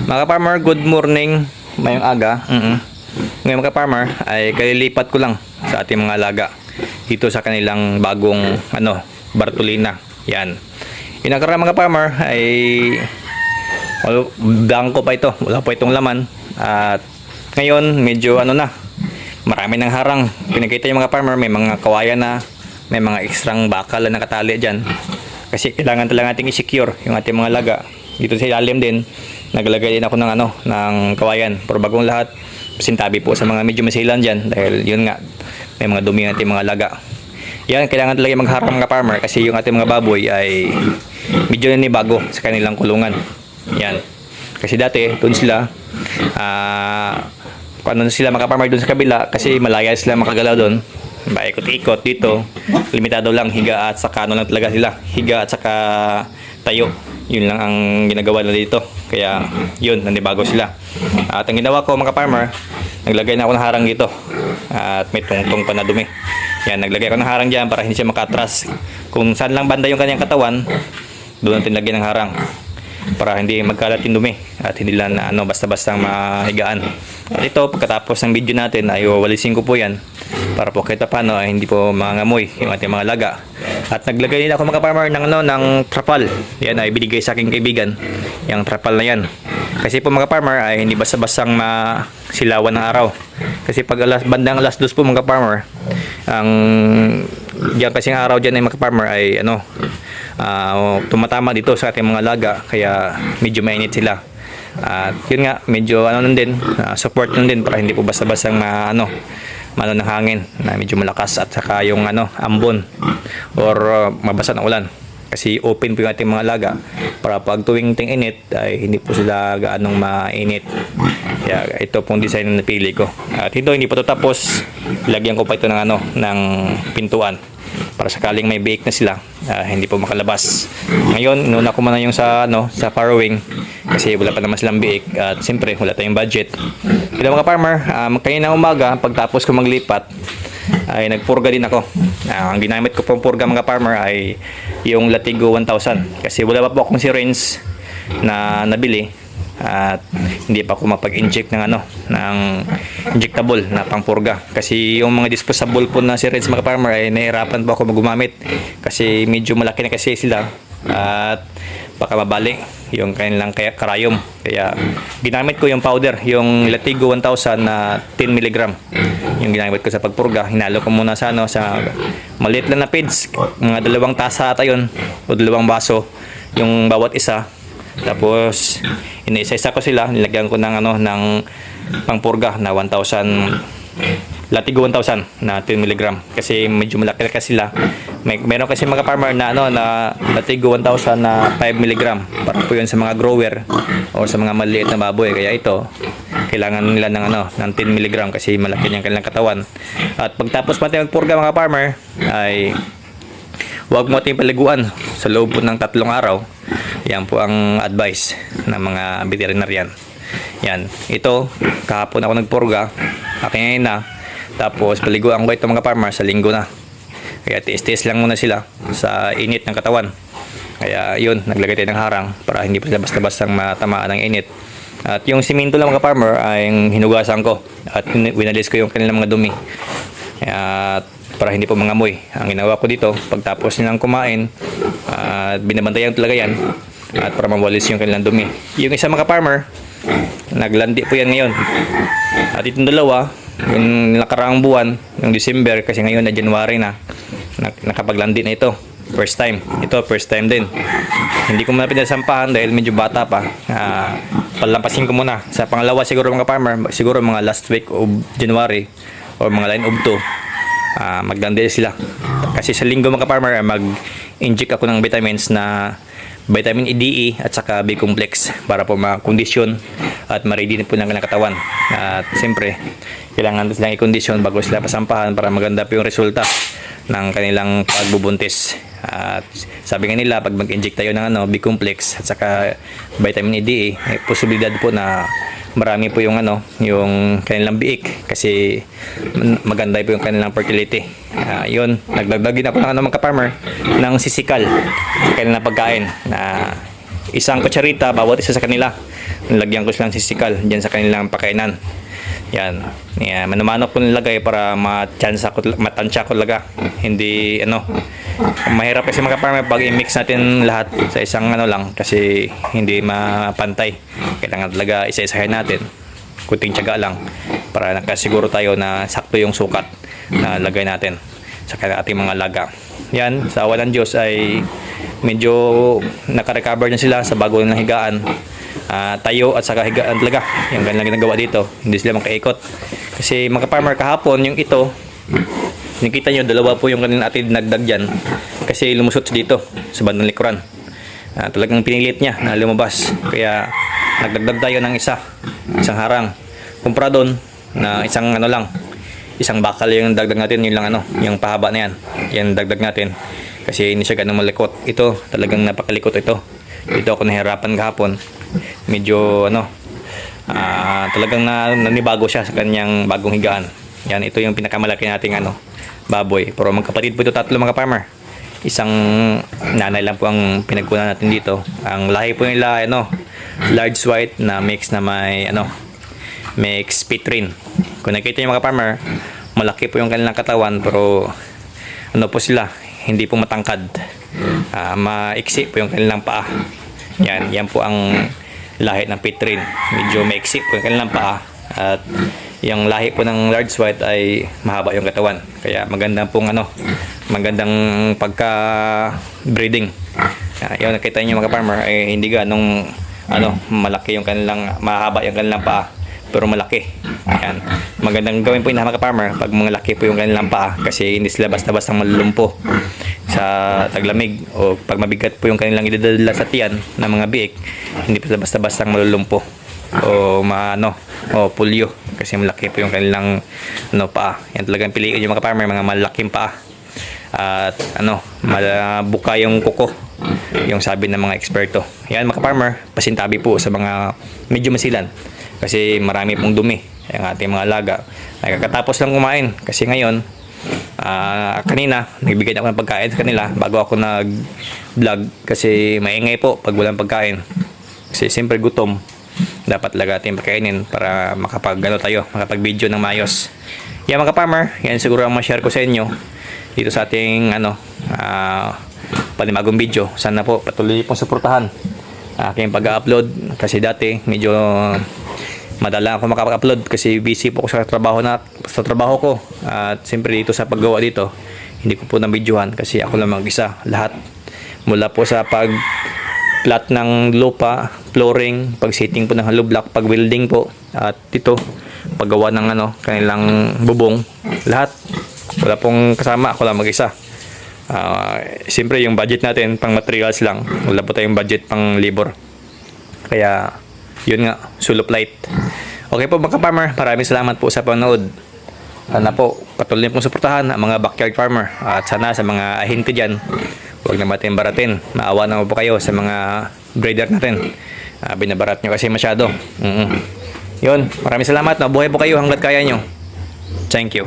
Mga farmer, good morning. Mayong aga. Ngayon mga farmer ay kalilipat ko lang sa ating mga alaga dito sa kanilang bagong Bartolina. Yan. Yung nakaraan mga farmer ay blanco pa ito. Wala pa itong laman. At ngayon medyo marami ng harang. Pinakita yung mga farmer, may mga kawayan na, may mga ekstrang bakal na nakatali dyan. Kasi kailangan talaga nating i-secure yung ating mga laga. Dito sa ilalim din, naglagay din ako ng kawayan. Pero bagong lahat, pasintabi po sa mga medyo masilan dyan. Dahil yun nga, may mga dumi ng ating mga laga. Yan, kailangan talaga magharang mga farmer kasi yung ating mga baboy ay medyo bago sa kanilang kulungan. Yan. Kasi dati, doon sila, sila mga farmer doon sa kabila kasi malaya sila makagalaw doon. Ikot-ikot dito, limitado lang, higa at saka lang talaga sila. Higa at saka tayo. Yun lang ang ginagawa nila dito. Kaya yun, nandibago sila. At ang ginawa ko mga farmer, naglagay na ako ng harang dito. At may tungtong pa na dumi. Yan, naglagay ako ng harang dyan para hindi siya makatras. Kung saan lang banda yung kanyang katawan, doon natin lagyan ng harang. Para hindi magkalat yung dumi at hindi lang basta-basta mahigaan. At ito, pagkatapos ng video natin ay walisin ko po yan para po kahit paano ay hindi po mangamoy yung ating mga laga. At naglagay din ako mga farmer ng trapal. Yan ay binigay sa aking kaibigan, yung trapal na yan. Kasi po mga farmer ay hindi basta-bastang masilawan ng araw. Kasi pag bandang alas 2 po mga farmer, ang diyan kasing araw dyan ay mga farmer ay tumatama dito sa ating mga laga, kaya medyo mainit sila. At yun nga, medyo support nun din para hindi po basta-bastang mano ng hangin na medyo malakas at saka yung ambon or mabasa ng ulan. Kasi open po yung ating mga laga para pag tuwing ting-init ay hindi po sila gaanong mainit. Kaya ito pong design na napili ko. At ito hindi pa ito tapos, lagyan ko pa ito ng pintuan para sakaling may bake na sila, hindi po makalabas. Ngayon, inuna ko muna yung sa farrowing kasi wala pa naman silang bake at siyempre wala tayong budget. Kaya mga farmer, kanina umaga pagtapos ko maglipat ay nagpurga din ako. Ang ginamit ko pong purga mga farmer ay yung Latigo 1000 kasi wala pa po akong syringe na nabili at hindi pa ako mapag-inject ng injectable na pangpurga kasi yung mga disposable po na syringe mga farmer ay nahirapan po ako gumamit kasi medyo malaki na kasi sila at baka mabali yung kanilang karayom. Kaya ginamit ko yung powder, yung Latigo 1000 na 10 mg yung ginamit ko sa pagpurga. Hinalo ko muna sa maliit lang na peds, mga 2 tasa ata yun o 2 baso yung bawat isa. Tapos iniisa-isa ko sila, nilagyan ko ng pangpurga na 1000 Latigo 1000 na 10 mg kasi medyo malaki kasi sila. Meron kasi mga farmer na Latigo 1000 na 5 mg para po yun sa mga grower o sa mga maliit na baboy. Kaya ito kailangan nila ng 10 mg kasi malaki yung kanilang katawan. At pagtapos natin magpurga mga farmer ay huwag mo ating paliguan sa loob po ng 3 araw. Yan po ang advice ng mga veterinarian. Yan, ito kahapon ako nagpurga, akin na. Tapos paliguan ko ito mga farmer sa linggo na. Kaya tiis-tiis lang muna sila sa init ng katawan. Kaya yun, naglagay tayo ng harang para hindi pa sila basta-bastang matamaan ng init. At yung simento lang mga farmer ay hinugasan ko at winalis ko yung kanilang mga dumi. At para hindi po mangamoy. Ang ginawa ko dito, pagtapos nilang kumain, binabantayan talaga yan at para mawalis yung kanilang dumi. Yung isa mga farmer, naglandi po yan ngayon. At itong dalawa, yung nakaraang buwan, yung December, kasi ngayon na January na, nakapaglandi na ito. First time. Ito, first time din. Hindi ko muna pinasampahan dahil medyo bata pa. Palampasin ko muna. Sa pangalawa siguro mga farmer, siguro mga last week of January or mga line of 2, maglandi sila. Kasi sa linggo mga farmer, mag-inject ako ng vitamins na vitamin E, D, E at saka B-complex para po makondisyon at ma-ready po ng kanilang katawan. At siyempre, kailangan silang i-kondisyon bago sila pasampahan para maganda po yung resulta ng kanilang pagbubuntis. At sabi nga nila, pag mag-inject tayo ng B-complex at saka vitamin E, D, E, may posibilidad po na marami po yung yung kanilang biik kasi maganda po yung kanilang fertility. Yun, nagdagdag din ako ng mga farmer ng sisikal kanilang pagkain na isang kutsarita bawat isa sa kanila. Nilagyan ko silang sisikal diyan sa kanilang pakainan. Yan. Yan, manumano ko nilagay para matansya ko talaga. Hindi mahirap kasi mga farmer pag i-mix natin lahat sa isang lang kasi hindi mapantay. Kailangan talaga isa-isahin natin. Kunting tiyaga lang para nakasiguro tayo na sakto yung sukat na lagay natin sa ating mga alaga. Yan, sa awa ng Diyos ay medyo nakarecover na sila sa bago ng higaan. Tayo at saka higaan talaga yung kanilang ginagawa dito, hindi sila makaikot kasi mga farmer kahapon yung ito nakita nyo dalawa po yung kanilang atid nagdag dyan kasi lumusot dito sa bandang likuran. Talagang pinilit niya na lumabas kaya nagdagdag tayo ng isang harang kumpara doon na isang isang bakal yung dagdag natin, yun lang yung pahaba na yan dagdag natin kasi hindi siya ganun malikot. Ito talagang napakalikot ito ako nahirapan kahapon. Medyo talagang nanibago siya sa kanyang bagong higaan. Yan, ito yung pinakamalaki nating baboy. Pero magkapatid po ito tatlo mga farmer. Isang nanay lang po ang pinagkunan natin dito. Ang lahi po nila large white na mix na mix pitrin. Kung nakita niyo mga farmer, malaki po yung kanilang katawan pero po sila, hindi po matangkad. Maiksi po yung kanilang paa. Yan po ang lahi ng pitrin. Medyo maiksi po yung kanilang paa. At yung lahi po ng large white ay mahaba yung katawan. Kaya magandang pong magandang pagka breeding. Yung nakita niyo mga farmer ay hindi ganong malaki yung kanilang, mahaba yung kanilang paa pero malaki. Yan. Magandang gawin po yung mga farmer pag malaki po yung kanilang paa kasi hindi sila basta-basta malulumpo sa taglamig o pag mabigat po yung kanilang idadala sa tiyan ng mga biik, hindi po basta-basta malulumpo o pulyo kasi malaki po yung kanilang paa. Yan talagang piliin yung mga farmer, mga malaking paa at malabuka yung kuko, yung sabi ng mga eksperto. Yan mga farmer, pasintabi po sa mga medyo masilan kasi marami pong dumi yung ating mga alaga. Ay kakatapos lang kumain kasi ngayon kanina nagbigay na ako ng pagkain sa kanila bago ako nag-vlog kasi maingay po pag walang pagkain kasi siyempre gutom, dapat talaga ating pagkainin para makapag-video ng maayos. Yan mga farmer, yan siguro ang ma-share ko sa inyo dito sa ating panibagong video. Sana po patuloy pong suportahan aking pag-upload kasi dati medyo madala ako makapag-upload kasi busy po ako sa trabaho ko at siyempre dito sa paggawa dito hindi ko po na-videohan kasi ako lang mag-isa lahat mula po sa pag-plat ng lupa, flooring, pag-setting po ng hollow block, pag-welding po at dito paggawa ng kanilang bubong, lahat wala pong kasama, ako lang mag-isa. Siyempre yung budget natin pang materials lang, wala po tayong budget pang labor kaya yun nga, sulop light. Okay po mga farmer, maraming salamat po sa panonood. Sana po patuloy pong suportahan ang mga backyard farmer at sana sa mga ahinti dyan huwag na natin baratin. Maawa na po kayo sa mga breeder natin. Binabarat nyo kasi masyado. Yun, maraming salamat. Mabuhay po kayo hanggat kaya nyo. Thank you.